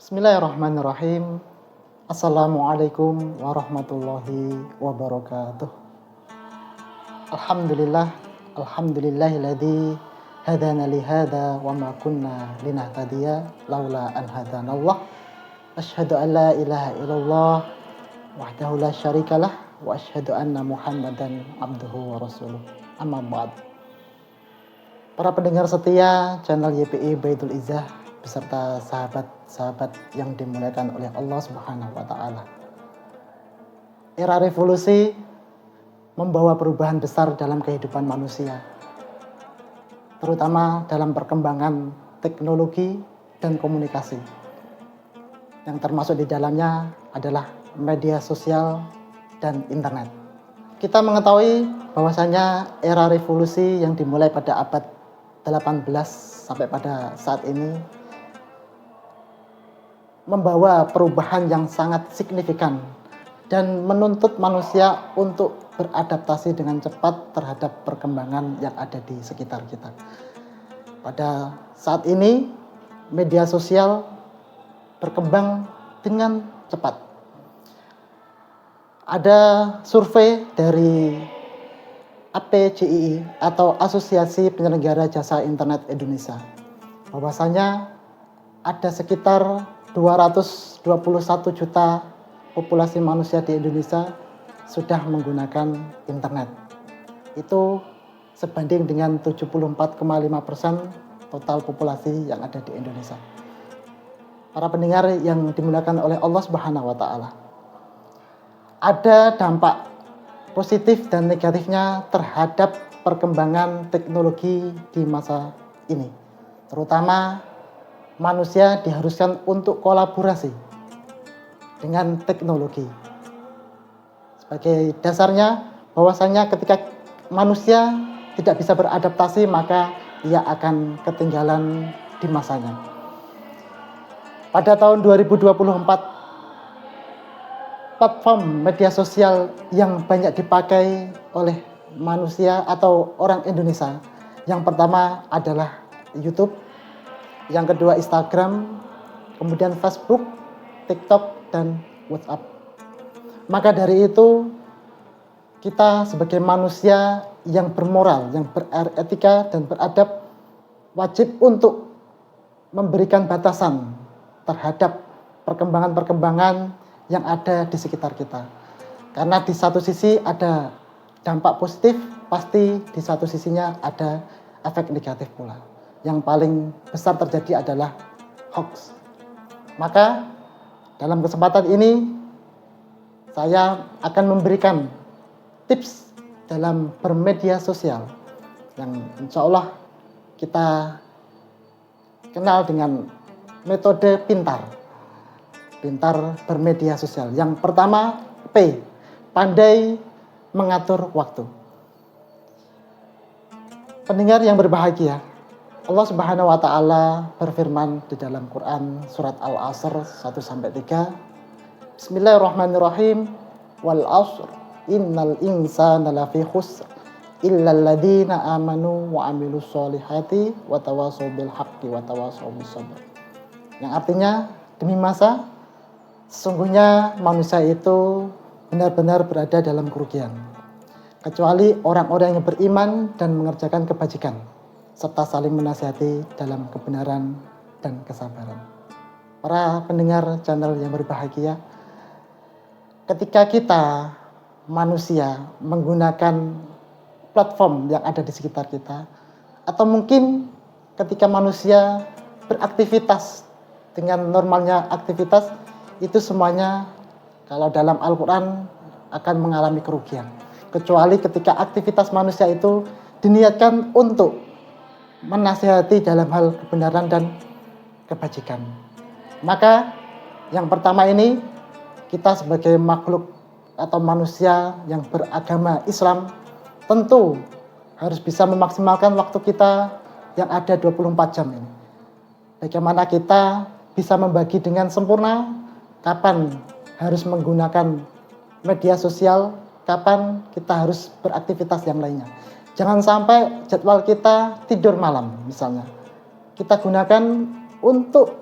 Bismillahirrahmanirrahim. Assalamualaikum warahmatullahi wabarakatuh. Alhamdulillah, alhamdulillahilladzi hadana li hadza wa ma kunna linahtadiya laula an hadanallah. Asyhadu an la ilaha illallah wahdahu la syarikalah wa asyhadu anna Muhammadan abduhu wa rasuluh. Amma ba'd. Para pendengar setia channel YPI Baitul Izzah beserta sahabat-sahabat yang dimuliakan oleh Allah Subhanahu wa taala. Era revolusi membawa perubahan besar dalam kehidupan manusia, terutama dalam perkembangan teknologi dan komunikasi. Yang termasuk di dalamnya adalah media sosial dan internet. Kita mengetahui bahwasanya era revolusi yang dimulai pada abad 18 sampai pada saat ini membawa perubahan yang sangat signifikan dan menuntut manusia untuk beradaptasi dengan cepat terhadap perkembangan yang ada di sekitar kita. Pada saat ini, media sosial berkembang dengan cepat. Ada survei dari APJII atau Asosiasi Penyelenggara Jasa Internet Indonesia, bahwasanya ada sekitar 221 juta populasi manusia di Indonesia sudah menggunakan internet. Itu sebanding dengan 74,5% total populasi yang ada di Indonesia. Para pendengar yang dimuliakan oleh Allah Subhanahu wa taala. Ada dampak positif dan negatifnya terhadap perkembangan teknologi di masa ini. Terutama manusia diharuskan untuk kolaborasi dengan teknologi. Sebagai dasarnya, bahwasanya ketika manusia tidak bisa beradaptasi, maka ia akan ketinggalan di masanya. Pada tahun 2024, platform media sosial yang banyak dipakai oleh manusia atau orang Indonesia, yang pertama adalah YouTube, yang kedua Instagram, kemudian Facebook, TikTok, dan WhatsApp. Maka dari itu, kita sebagai manusia yang bermoral, yang beretika dan beradab, wajib untuk memberikan batasan terhadap perkembangan-perkembangan yang ada di sekitar kita. Karena di satu sisi ada dampak positif, pasti di satu sisinya ada efek negatif pula. Yang paling besar terjadi adalah hoax. Maka dalam kesempatan ini saya akan memberikan tips dalam bermedia sosial yang insya Allah kita kenal dengan metode pintar bermedia sosial. Yang pertama, P, pandai mengatur waktu. Pendengar yang berbahagia, Allah Subhanahu wa taala berfirman di dalam Quran surat Al-Asr 1-3. Bismillahirrahmanirrahim. Wal 'ashr innal insana lafi khusr illa alladziina amanu wa 'amilus sholihati wa tawashaw bil haqqi wa tawashaw bis sabr. Yang artinya, demi masa sesungguhnya manusia itu benar-benar berada dalam kerugian, kecuali orang-orang yang beriman dan mengerjakan kebajikan serta saling menasihati dalam kebenaran dan kesabaran. Para pendengar channel yang berbahagia, ketika kita manusia menggunakan platform yang ada di sekitar kita, atau mungkin ketika manusia beraktivitas dengan normalnya aktivitas, itu semuanya kalau dalam Al-Quran akan mengalami kerugian. Kecuali ketika aktivitas manusia itu diniatkan untuk menasihati dalam hal kebenaran dan kebajikan. Maka yang pertama ini, kita sebagai makhluk atau manusia yang beragama Islam tentu harus bisa memaksimalkan waktu kita yang ada 24 jam ini. Bagaimana kita bisa membagi dengan sempurna kapan harus menggunakan media sosial, kapan kita harus beraktivitas yang lainnya. Jangan sampai jadwal kita tidur malam misalnya, kita gunakan untuk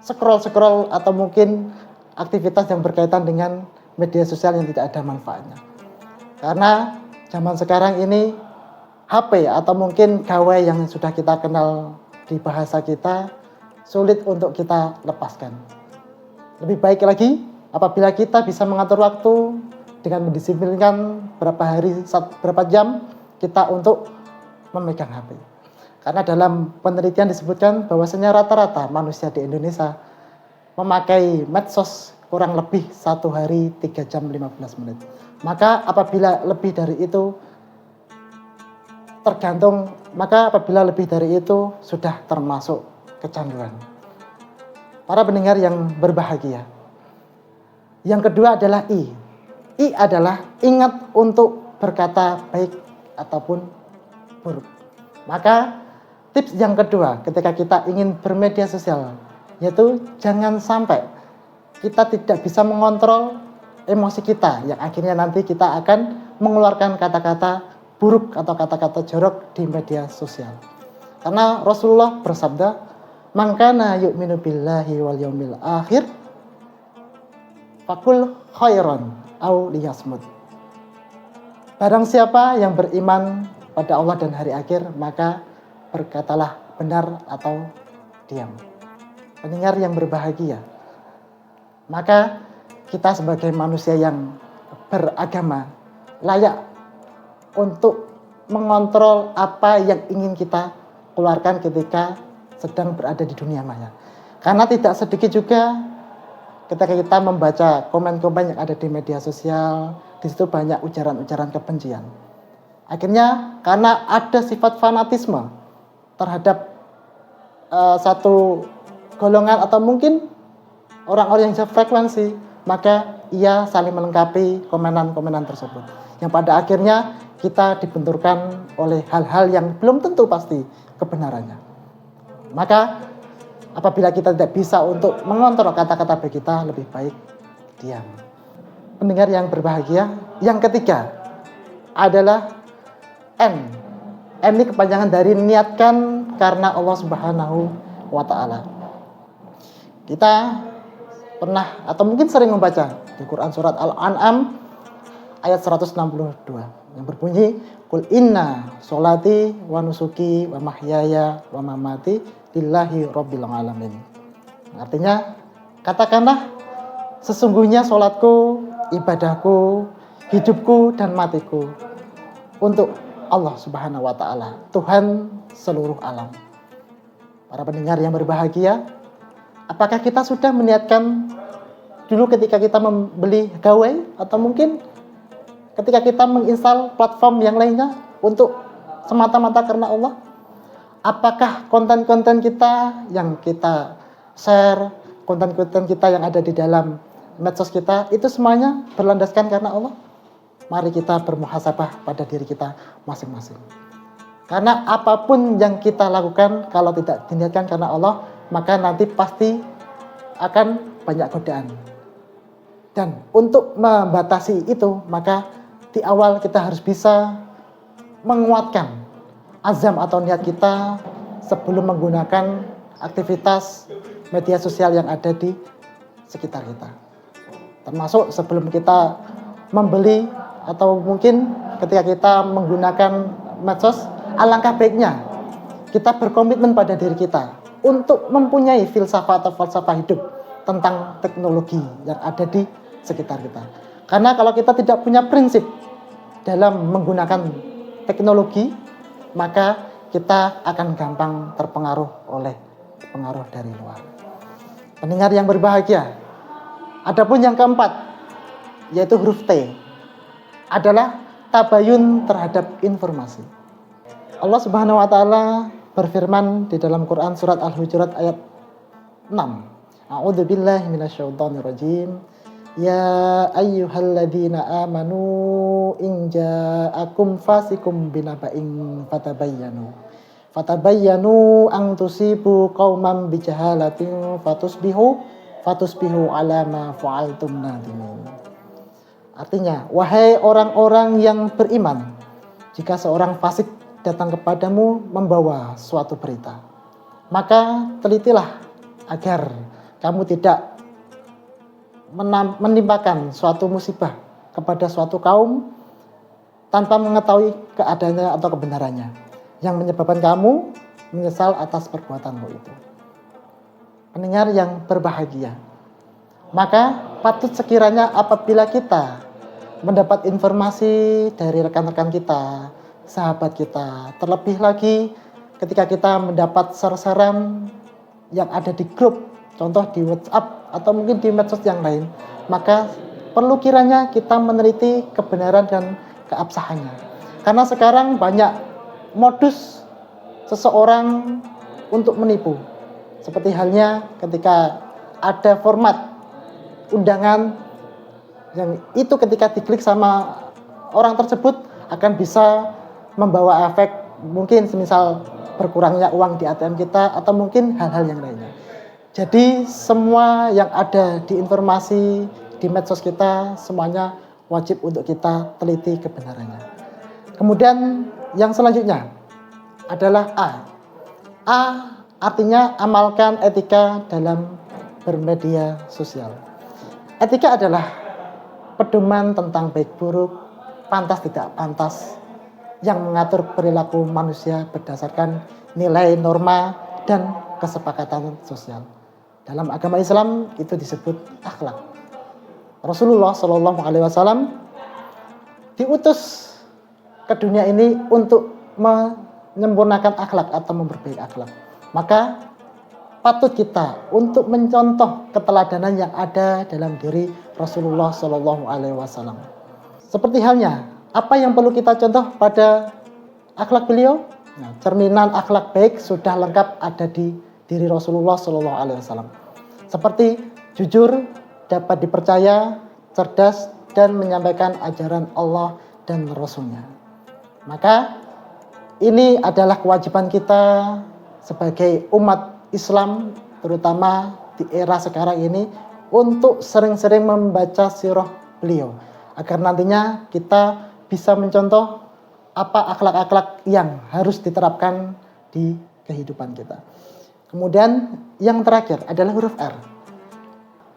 scroll atau mungkin aktivitas yang berkaitan dengan media sosial yang tidak ada manfaatnya. Karena zaman sekarang ini HP atau mungkin gawai yang sudah kita kenal di bahasa kita sulit untuk kita lepaskan. Lebih baik lagi apabila kita bisa mengatur waktu dengan mendisiplinkan berapa jam kita untuk memegang HP. Karena dalam penelitian disebutkan bahwasanya rata-rata manusia di Indonesia memakai medsos kurang lebih 1 hari 3 jam 15 menit. Maka apabila lebih dari itu sudah termasuk kecanduan. Para pendengar yang berbahagia. Yang kedua adalah I. I adalah ingat untuk berkata baik ataupun buruk. Maka tips yang kedua ketika kita ingin bermedia sosial yaitu jangan sampai kita tidak bisa mengontrol emosi kita yang akhirnya nanti kita akan mengeluarkan kata-kata buruk atau kata-kata jorok di media sosial. Karena Rasulullah bersabda, "Man kana yu'minu billahi wal yaumil akhir faqul khairan aw liyasmut." Barang siapa yang beriman pada Allah dan hari akhir, maka berkatalah benar atau diam. Pendengar yang berbahagia, maka kita sebagai manusia yang beragama layak untuk mengontrol apa yang ingin kita keluarkan ketika sedang berada di dunia maya. Karena tidak sedikit juga ketika kita membaca komen-komen yang ada di media sosial, di situ banyak ujaran-ujaran kebencian. Akhirnya karena ada sifat fanatisme terhadap satu golongan atau mungkin orang-orang yang sefrekuensi, maka ia saling melengkapi komenan-komenan tersebut. Yang pada akhirnya kita dibenturkan oleh hal-hal yang belum tentu pasti kebenarannya. Maka apabila kita tidak bisa untuk mengontrol kata-kata baik kita, lebih baik diam. Pendengar yang berbahagia, yang ketiga adalah N. N ini kepanjangan dari niatkan karena Allah Subhanahu wa Ta'ala. Kita pernah atau mungkin sering membaca di Quran surat Al-An'am ayat 162 yang berbunyi, "Qul inna sholati wa nusuki wa mahyaya wa mamati lillahi rabbil alamin." Artinya, katakanlah sesungguhnya sholatku, ibadahku, hidupku dan matiku untuk Allah Subhanahu wa Ta'ala, Tuhan seluruh alam. Para pendengar yang berbahagia, apakah kita sudah meniatkan dulu ketika kita membeli gawai atau mungkin ketika kita menginstal platform yang lainnya untuk semata-mata karena Allah? Apakah konten-konten kita yang kita share, konten-konten kita yang ada di dalam medsos kita itu semuanya berlandaskan karena Allah? Mari kita bermuhasabah pada diri kita masing-masing. Karena apapun yang kita lakukan kalau tidak diniatkan karena Allah, maka nanti pasti akan banyak godaan. Dan untuk membatasi itu, maka di awal kita harus bisa menguatkan azam atau niat kita sebelum menggunakan aktivitas media sosial yang ada di sekitar kita. Termasuk sebelum kita membeli atau mungkin ketika kita menggunakan medsos, alangkah baiknya kita berkomitmen pada diri kita untuk mempunyai filsafat atau falsafah hidup tentang teknologi yang ada di sekitar kita. Karena kalau kita tidak punya prinsip dalam menggunakan teknologi, maka kita akan gampang terpengaruh oleh pengaruh dari luar. Pendengar yang berbahagia, adapun yang keempat, yaitu huruf T, adalah tabayun terhadap informasi. Allah Subhanahu wa Ta'ala berfirman di dalam Quran surat Al-Hujurat ayat 6. A'udzubillahi minasyaitonirrajim. Ya ayyuhalladzina amanu in ja'akum fasikum binaba'in fatabayyanu an tusibu qauman bijahalatin fatusbihu ala ma fa'altum nadimin. Artinya, wahai orang-orang yang beriman, jika seorang fasik datang kepadamu membawa suatu berita, maka telitilah agar kamu tidak menimpakan suatu musibah kepada suatu kaum tanpa mengetahui keadaannya atau kebenarannya, yang menyebabkan kamu menyesal atas perbuatanmu itu. Pendengar yang berbahagia, maka patut sekiranya apabila kita mendapat informasi dari rekan-rekan kita, sahabat kita, terlebih lagi ketika kita mendapat share-sharean yang ada di grup, contoh di WhatsApp atau mungkin di medsos yang lain, maka perlu kiranya kita meneliti kebenaran dan keabsahannya. Karena sekarang banyak modus seseorang untuk menipu. Seperti halnya ketika ada format undangan yang itu ketika diklik sama orang tersebut akan bisa membawa efek mungkin semisal berkurangnya uang di ATM kita atau mungkin hal-hal yang lainnya. Jadi semua yang ada di informasi di medsos kita semuanya wajib untuk kita teliti kebenarannya. Kemudian yang selanjutnya adalah A. A artinya amalkan etika dalam bermedia sosial. Etika adalah pedoman tentang baik buruk, pantas tidak pantas, yang mengatur perilaku manusia berdasarkan nilai, norma, dan kesepakatan sosial. Dalam agama Islam itu disebut akhlak. Rasulullah Shallallahu Alaihi Wasallam diutus ke dunia ini untuk menyempurnakan akhlak atau memperbaiki akhlak. Maka patut kita untuk mencontoh keteladanan yang ada dalam diri Rasulullah Shallallahu Alaihi Wasallam. Seperti halnya apa yang perlu kita contoh pada akhlak beliau? Nah, cerminan akhlak baik sudah lengkap ada di diri Rasulullah Shallallahu Alaihi Wasallam. Seperti jujur, dapat dipercaya, cerdas, dan menyampaikan ajaran Allah dan Rasul-Nya. Maka ini adalah kewajiban kita sebagai umat Islam, terutama di era sekarang ini, untuk sering-sering membaca sirah beliau, agar nantinya kita bisa mencontoh apa akhlak-akhlak yang harus diterapkan di kehidupan kita. Kemudian yang terakhir adalah huruf R.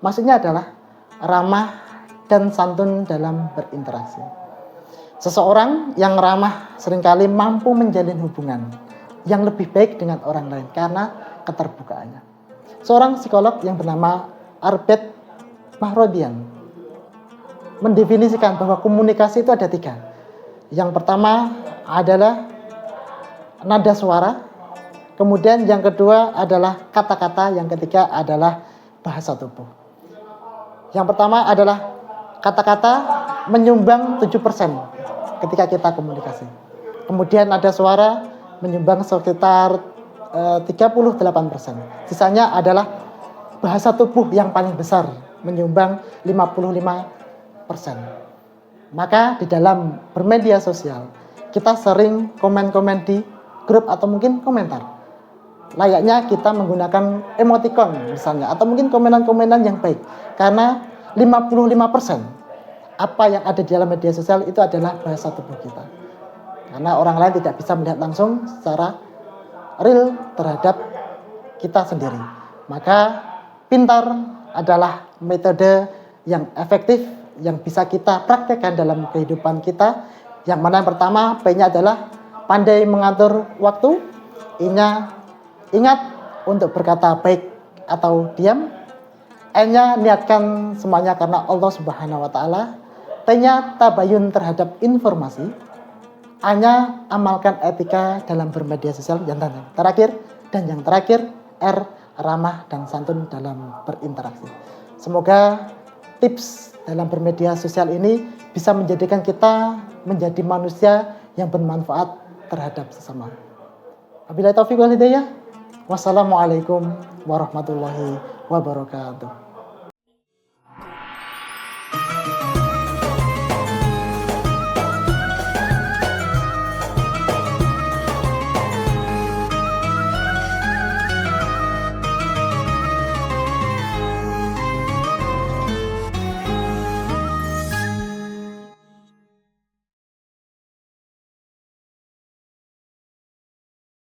Maksudnya adalah ramah dan santun dalam berinteraksi. Seseorang yang ramah seringkali mampu menjalin hubungan yang lebih baik dengan orang lain karena keterbukaannya. Seorang psikolog yang bernama Arbet Mahrodian mendefinisikan bahwa komunikasi itu ada 3. Yang pertama adalah nada suara, kemudian yang kedua adalah kata-kata, yang ketiga adalah bahasa tubuh. Yang pertama adalah kata-kata menyumbang 7% ketika kita komunikasi. Kemudian nada suara menyumbang sekitar 38%. Sisanya adalah bahasa tubuh yang paling besar, menyumbang 55%. Maka di dalam bermedia sosial, kita sering komen-komen di grup atau mungkin komentar. Layaknya kita menggunakan emoticon misalnya, atau mungkin komenan-komenan yang baik. Karena 55% apa yang ada di dalam media sosial itu adalah bahasa tubuh kita. Karena orang lain tidak bisa melihat langsung secara real terhadap kita sendiri. Maka pintar adalah metode yang efektif yang bisa kita praktekkan dalam kehidupan kita. Yang mana yang pertama, P-nya adalah pandai mengatur waktu. I-nya ingat untuk berkata baik atau diam. E-nya niatkan semuanya karena Allah Subhanahu wa taala. T-nya tabayun terhadap informasi. A-nya amalkan etika dalam bermedia sosial. Yang terakhir R, ramah dan santun dalam berinteraksi. Semoga tips dalam bermedia sosial ini bisa menjadikan kita menjadi manusia yang bermanfaat terhadap sesama. Wabillahi taufiq wal hidayah. Wassalamualaikum warahmatullahi wabarakatuh.